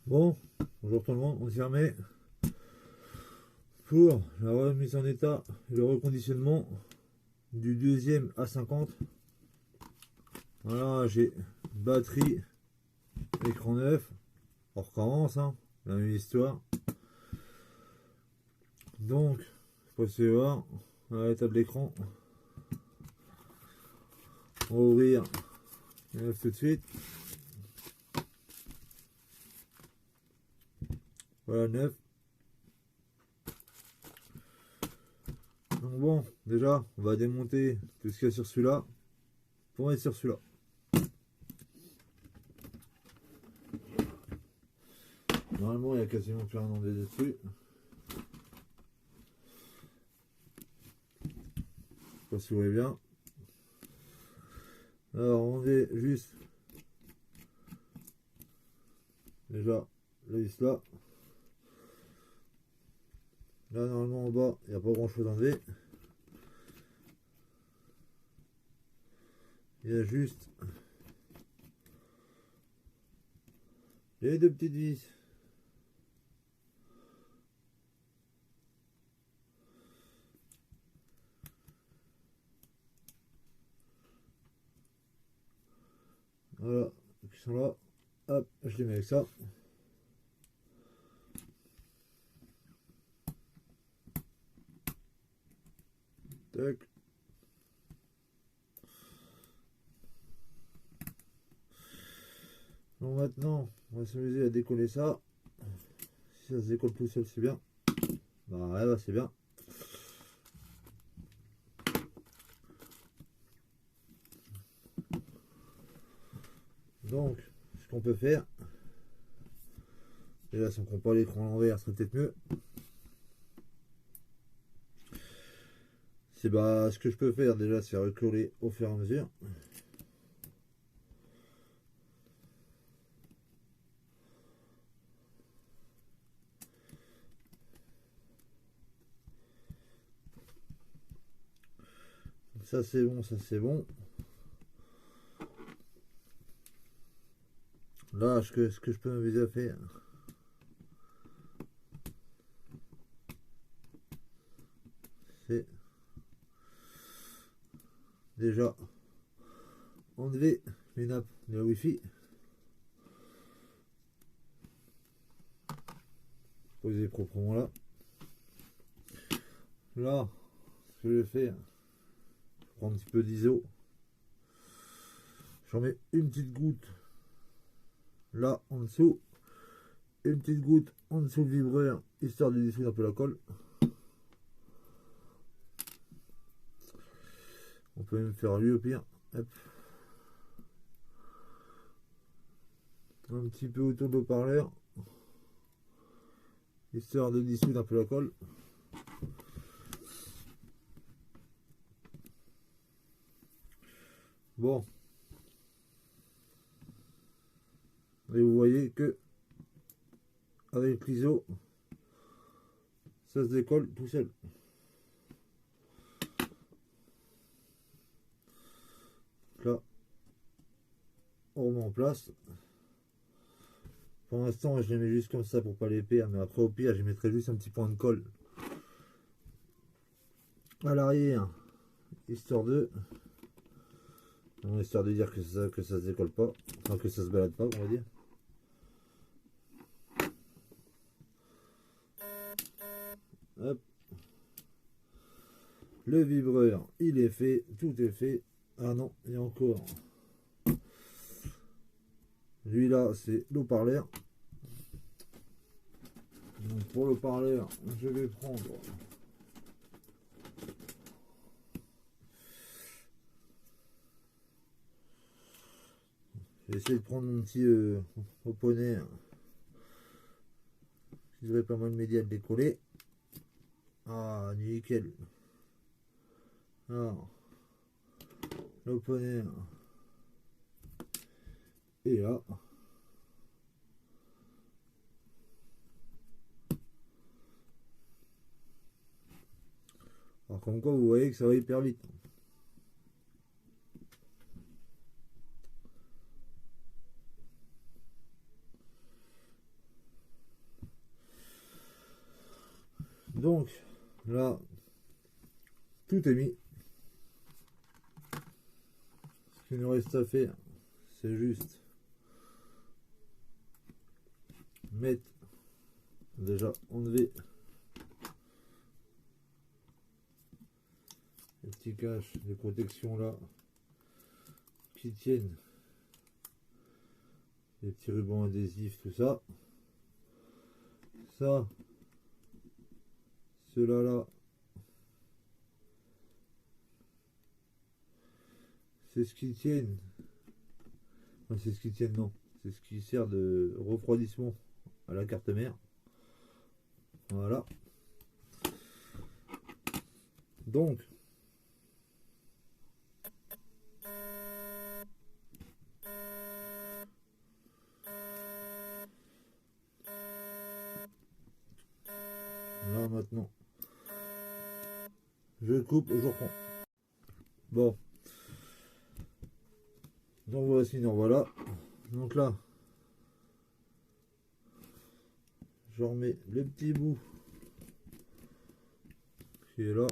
Bon, bonjour tout le monde, on s'y remet pour la remise en état et le reconditionnement du deuxième A50. Voilà, j'ai batterie, écran neuf, on recommence, hein, la même histoire. Donc, faut se voir, on va la table d'écran, on va ouvrir le neuf tout de suite. Voilà le neuf. Donc bon, déjà, on va démonter tout ce qu'il y a sur celui-là pour mettre sur celui-là. Normalement, il n'y a quasiment plus rien d'enlevé dessus. Je sais pas si vous voyez bien. Alors, on est juste déjà la vis là. Là, normalement, en bas, il n'y a pas grand chose à enlever. Il y a juste les deux petites vis. Voilà, qui sont là. Hop, je les mets avec ça. Tac. Bon, maintenant, on va s'amuser à décoller ça. Si ça se décolle tout seul, c'est bien. Bah, ouais, bah, c'est bien. Donc, ce qu'on peut faire, déjà, si on ne prend pas l'écran à l'envers, ce serait peut-être mieux. C'est bah, ce que je peux faire déjà, c'est recoller au fur et à mesure. Ça c'est bon, ça c'est bon. Là, ce que je peux m'amuser à faire, c'est déjà enlever les nappes de la Wi-Fi. Poser proprement là. Là, ce que je vais faire, je prends un petit peu d'ISO. J'en mets une petite goutte là en dessous. Une petite goutte en dessous le vibreur, histoire de dissoudre un peu la colle. On peut même faire lui au pire. Hop. Un petit peu autour de l'eau-parleur, histoire de dissoudre un peu la colle. Bon. Et vous voyez que avec l'ISO, ça se décolle tout seul. Là, on remet en place. Pour l'instant, je les mets juste comme ça pour pas les perdre, mais après au pire, je mettrai juste un petit point de colle à l'arrière, histoire de dire que ça se décolle pas, enfin que ça se balade pas, on va dire. Hop. Le vibreur, il est fait, tout est fait. Ah non, il y a encore. Lui là, c'est l'eau-parleur. Donc pour l'eau-parleur, je vais prendre je vais essayer de prendre mon petit opponent qui devrait pas mal m'aider à le décoller. Ah, nickel. Alors, l'opponent est là. Alors comme quoi vous voyez que ça va hyper vite. Donc là, tout est mis. Ce qu'il nous reste à faire, c'est juste mettre, déjà enlever les petits caches, les protections là, qui tiennent les petits rubans adhésifs, tout ça. Ça, ceux-là là, c'est ce qui tiennent. Enfin, c'est ce qui tiennent, non. C'est ce qui sert de refroidissement à la carte mère. Voilà. Donc, là maintenant, je coupe, je reprends. Bon. Donc voici, donc voilà. Donc là, je remets le petit bout qui est là.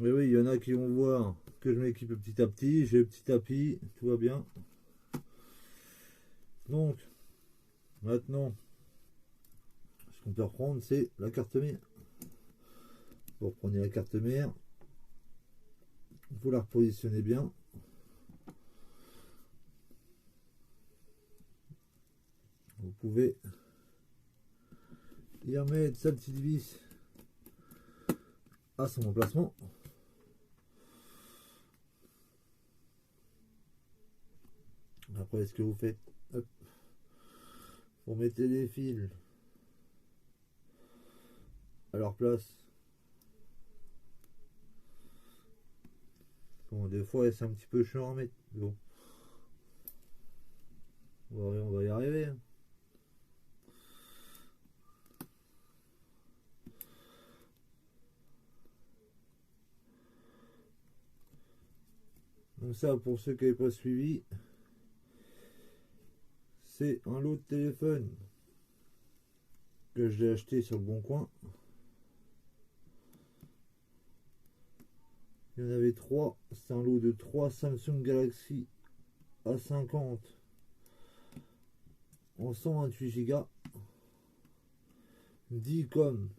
Mais oui, il y en a qui vont voir que je m'équipe petit à petit. J'ai le petit tapis, tout va bien. Donc, maintenant, ce qu'on peut reprendre, c'est la carte mère. Vous reprenez la carte mère. Vous la repositionnez bien. Vous pouvez y remettre sa petite vis à son emplacement. Après, ce que vous faites, hop, vous mettez les fils à leur place. Bon, des fois, c'est un petit peu chiant à mettre. Bon, on va y arriver. Hein. Donc ça, pour ceux qui n'avaient pas suivi, c'est un lot de téléphone que j'ai acheté sur le Bon Coin. Il y en avait 3. C'est un lot de 3 Samsung Galaxy A50 en 128 Go. 10 comme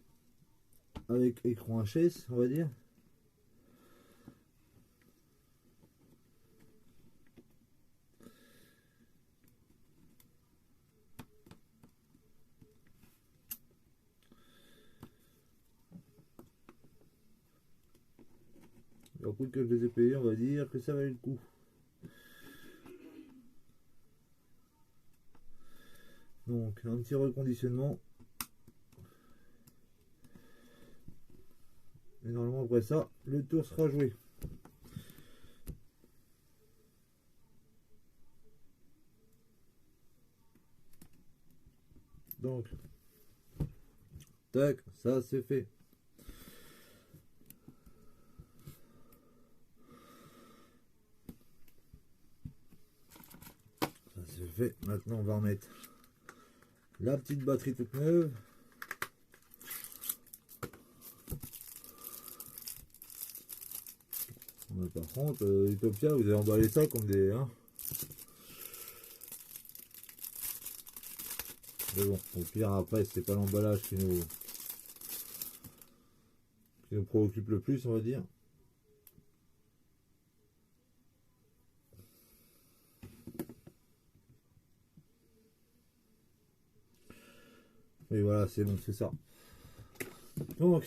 avec écran HS, on va dire. Au coup que je les ai payés, on va dire que ça valait le coup. Donc un petit reconditionnement. Et normalement après ça, le tour sera joué. Donc, tac, ça c'est fait. Ça c'est fait. Maintenant on va remettre la petite batterie toute neuve. Mais par contre, Utopia, vous avez emballé ça comme des... Hein. Mais bon, au pire après, c'est pas l'emballage qui nous préoccupe le plus, on va dire. Et voilà, c'est bon, c'est ça. Donc,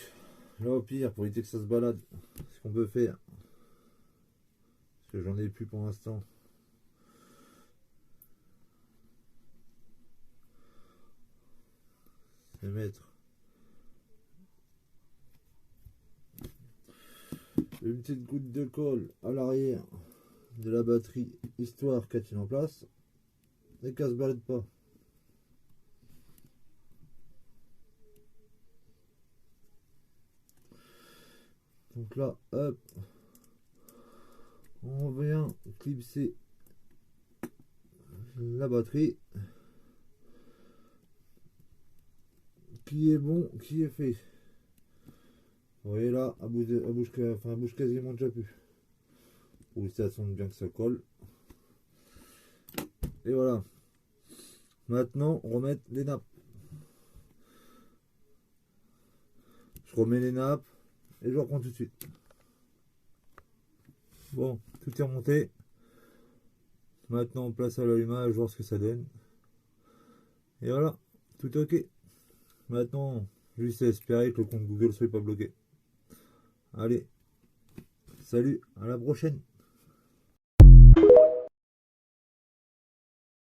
là au pire, pour éviter que ça se balade, ce qu'on peut faire, parce que j'en ai plus pour l'instant, c'est mettre une petite goutte de colle à l'arrière de la batterie, histoire qu'elle tienne en place et qu'elle se balade pas. Donc là, hop, On vient clipser la batterie. Qui est bon, qui est fait. Vous voyez là, elle bouge quasiment déjà plus. Oui, ça sonne bien que ça colle. Et voilà. Maintenant, on remet les nappes. Je remets les nappes et je reprends tout de suite. Bon, tout est remonté. Maintenant, on place à l'allumage, voir ce que ça donne. Et voilà, tout est ok. Maintenant, juste à espérer que le compte Google soit pas bloqué. Allez, salut, à la prochaine.